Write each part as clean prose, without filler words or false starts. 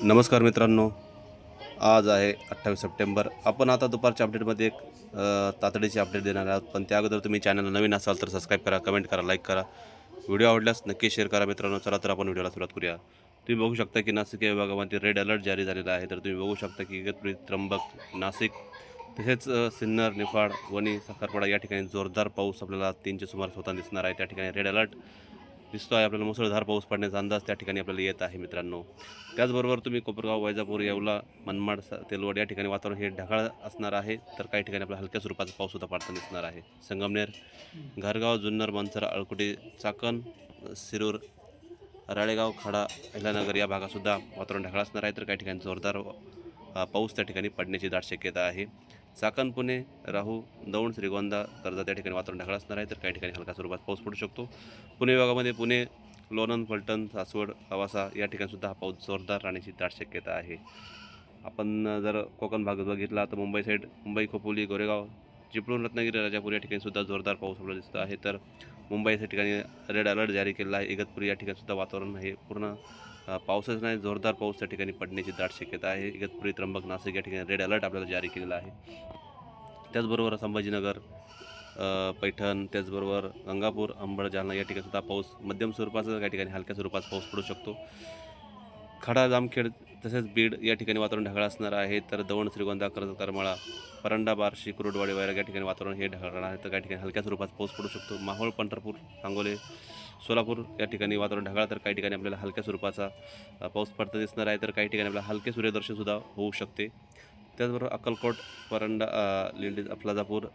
नमस्कार मित्रांनो, आज आहे 28 सप्टेंबर। आपण आता दुपारच्या अपडेटमध्ये एक तातडीची अपडेट देणार आहोत। पण त्या अगोदर तुम्ही चॅनलला नवीन असाल तर सबस्क्राईब करा, कमेंट करा, लाईक करा, व्हिडिओ आवडल्यास नक्की शेअर करा मित्रांनो। चला तर आपण व्हिडिओला सुरुवात करूया। तुम्ही बघू शकता की नाशिक या विभागामध्ये रेड अलर्ट जारी झालेला आहे। तर तुम्ही बघू शकता की इगतपुरी, त्र्यंबक, नाशिक तसेच सिन्नर, निफाड, वणी, साखरपाडा या ठिकाणी जोरदार पाऊस आपल्याला 3च्या सुमारास होताना दिसणार आहे। त्या ठिकाणी रेड अलर्ट दिसतो आहे आपल्याला। मुसळधार पाऊस पडण्याचा अंदाज त्या ठिकाणी आपल्याला येत आहे मित्रांनो। त्याचबरोबर तुम्ही कोपरगाव, वैजापूर, येवला, मनमाड, तेलवड या ठिकाणी वातावरण हे ढगाळ असणार आहे। तर काही ठिकाणी आपल्याला हलक्या स्वरूपाचा पाऊस सुद्धा पडताना दिसणार आहे। संगमनेर, घारगाव, जुन्नर, मनसर, अळकुटी, चाकण, शिरूर, राळेगाव, खडा, अहिल्यानगर या भागातसुद्धा वातावरण ढगाळ असणार आहे। तर काही ठिकाणी जोरदार पाऊस त्या ठिकाणी पडण्याची दाट शक्यता आहे। चाकण, पुणे, राहू, दौंड, श्रीगोंदा, कर्जत या ठिकाणी वातावरण ढगाळ असणार आहे। तर काही ठिकाणी हलका स्वरूपात पाऊस पडू शकतो। पुणे विभागामध्ये पुणे, लोणंद, फलटण, सासवड, आवासा या ठिकाणीसुद्धा हा पाऊस जोरदार राहण्याची दाट शक्यता आहे। आपण जर कोकण भाग बघितला तर मुंबई साईड, मुंबई, खोपोली, गोरेगाव, चिपळूण, रत्नागिरी, राजापूर या ठिकाणीसुद्धा जोरदार पाऊस आपल्याला दिसतो आहे। तर मुंबई या ठिकाणी रेड अलर्ट जारी केलेला आहे। इगतपुरी या ठिकाणीसुद्धा वातावरण हे पूर्ण पावसाच नाही, जोरदार पाऊस त्या ठिकाणी पडण्याची दाट शक्यता आहे। इगतपुरी, त्र्यंबक, नाशिक या ठिकाणी रेड अलर्ट आपल्याला जारी केलेला आहे। त्याचबरोबर संभाजीनगर, पैठण, त्याचबरोबर गंगापूर, अंबड, जालना या ठिकाणी सुद्धा पाऊस मध्यम स्वरूपाचा, काही ठिकाणी हलक्या स्वरूपाचा पाऊस पडू शकतो। खडा, जामखेड तसेच बीड या ठिकाणी वातावरण ढगाळ असणार आहे। तर दौंड, श्रीगोंदा, कर्जत, करमाळा, परांडा, बार्शी, कुरुडवाडी, वैराग या ठिकाणी वातावरण हे ढगाळ राहणार आहे। तर काही ठिकाणी हलक्या स्वरूपाचा पाऊस पडू शकतो। माहोळ, पंढरपूर, सांगोले, सोलापूर या ठिकाणी वातावरण ढगाळ, तर काही ठिकाणी आपल्याला हलक्या स्वरूपाचा पाऊस पडता दिसणार आहे। तर काही ठिकाणी आपल्याला हलके सूर्यदर्शनसुद्धा होऊ शकते। त्याचबरोबर अक्कलकोट, परांडा, लेंडी, अफलाजापूर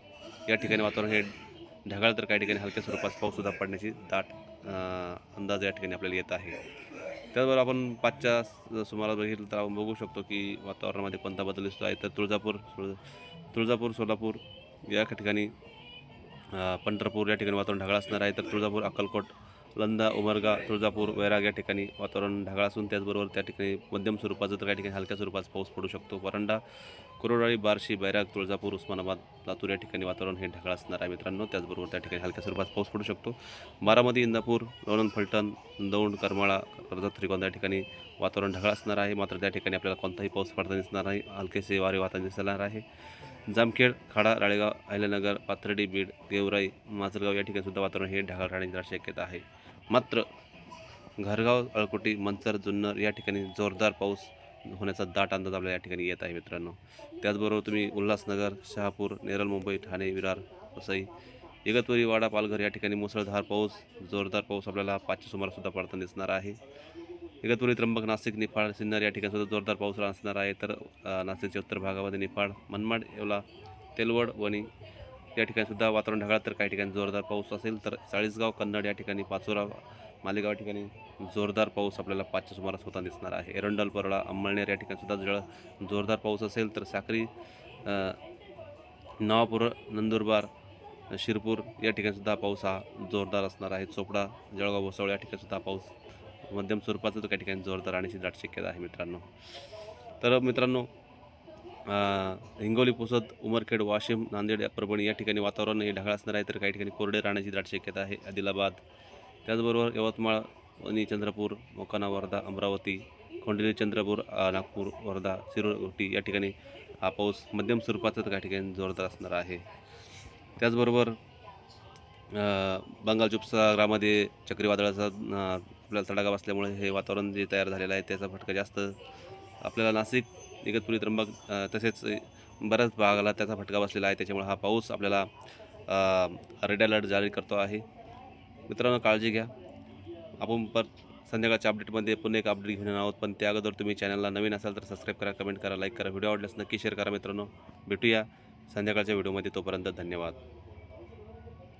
या ठिकाणी वातावरण हे ढगाळ, तर काही ठिकाणी हलक्या स्वरूपाचा पाऊससुद्धा पडण्याची दाट अंदाज या ठिकाणी आपल्याला येत आहे। त्याचबरोबर आपण 5च्या सुमारास बघितलं तर आपण बघू शकतो की वातावरणामध्ये कोणता बदल दिसतो आहे। तर तुळजापूर, सोलापूर या ठिकाणी, पंढरपूर या ठिकाणी वातावरण ढगाळ असणार आहे। तर तुळजापूर, अक्कलकोट, लंदा, उमरगा, तुळजापूर, वैराग या ठिकाणी वातावरण ढगाळ असून त्याचबरोबर त्या ठिकाणी मध्यम स्वरूपाचं, तर काही ठिकाणी हलक्या स्वरूपाचा पाऊस पडू शकतो। परांडा, कुरुडवाडी, बार्शी, बैराग, तुळजापूर, उस्मानाबाद, लातूर या ठिकाणी वातावरण हे ढगाळ असणार आहे मित्रांनो। त्याचबरोबर त्या ठिकाणी हलक्या स्वरूपाचा पाऊस पडू शकतो। बारामती, इंदापूर, लोणंद, फलटण, दौंड, करमाळा, कर्जत, श्रीगोंदा या ठिकाणी वातावरण ढगाळ असणार आहे। मात्र त्या ठिकाणी आपल्याला कोणताही पाऊस पडताना दिसणार नाही, हलकेसे वारे वातावरण दिसणार आहे। जामखेड, खडा, राळेगाव, अहिल्यानगर, पाथर्डी, बीड, गेवराई, माजलगाव या ठिकाणी सुद्धा वातावरण हे ढगाळ राहण्याची शक्यता आहे। मात्र घारगाव, अळकुटी, मनसर, जुन्नर या ठिकाणी जोरदार पाऊस होण्याचा दाट अंदाज आपल्याला या ठिकाणी येत आहे मित्रांनो। त्याचबरोबर तुम्ही उल्हासनगर, शहापूर, नेरळ, मुंबई, ठाणे, विरार, वसई, इगतपुरी, वाडा, पालघर या ठिकाणी मुसळधार पाऊस, जोरदार पाऊस आपल्याला 5च्या सुमारासुद्धा पडताना दिसणार आहे। इगतपुरी, त्र्यंबक, नाशिक, निफाड, सिन्नर या ठिकाणी सुद्धा जोरदार पाऊस असणार आहे। तर नाशिकच्या उत्तर भागामध्ये निफाड, मनमाड, येवला, तेलवड, वणी या ठिकाणी सुद्धा वातावरण ढगाळ, तर काही ठिकाणी जोरदार पाऊस असेल। तर चाळीसगाव, कन्नड या ठिकाणी, पाचोरा, मालेगाव या ठिकाणी जोरदार पाऊस आपल्याला 5च्या सुमारास होताना दिसणार आहे। एरंडल, परळा, अंमळनेर या ठिकाणी सुद्धा जोरदार पाऊस असेल। तर साक्री, नवापूर, नंदुरबार, शिरपूर या ठिकाणी सुद्धा पाऊस हा जोरदार असणार आहे। चोपडा, जळगाव, भोसवळ या ठिकाणी सुद्धा पाऊस मध्यम स्वरूपाचं, तर काही ठिकाणी जोरदार राहण्याची दाट शक्यता आहे मित्रांनो। तर मित्रांनो, हिंगोली, पुसद, उमरखेड, वाशिम, नांदेड, परभणी या ठिकाणी वातावरण हे ढगाळ असणार आहे। तर काही ठिकाणी कोरडे राहण्याची दाट शक्यता आहे। आदिलाबाद, त्याचबरोबर यवतमाळ, वणी, चंद्रपूर, मोकाना, वर्धा, अमरावती, खोंडली, चंद्रपूर, नागपूर, वर्धा, शिरूर, उटी या ठिकाणी हा पाऊस मध्यम स्वरूपाचा, तर काही ठिकाणी जोरदार असणार आहे। त्याचबरोबर बंगालच्या उपसागरामध्ये चक्रीवादळाचा आपल्याला तडाखा बसल्यामुळे हे वातावरण जे तयार झालेलं आहे त्याचा फटका जास्त आपल्याला नाशिक, इगतपुरी, त्र्यंबक तसेच बऱ्याच भागाला त्याचा फटका बसलेला आहे। त्याच्यामुळे हा पाऊस आपल्याला रेड अलर्ट जारी करतो आहे मित्रांनो। काळजी घ्या। आपण संध्याकाळच्या अपडेटमध्ये पुन्हा एक अपडेट घेऊन आहोत। पण त्या अगोदर तुम्ही चॅनलला नवीन असाल तर सबस्क्राईब करा, कमेंट करा, लाईक करा, व्हिडिओ आवडल्यास नक्की शेअर करा मित्रांनो। भेटूया संध्याकाळच्या व्हिडिओमध्ये, तोपर्यंत धन्यवाद।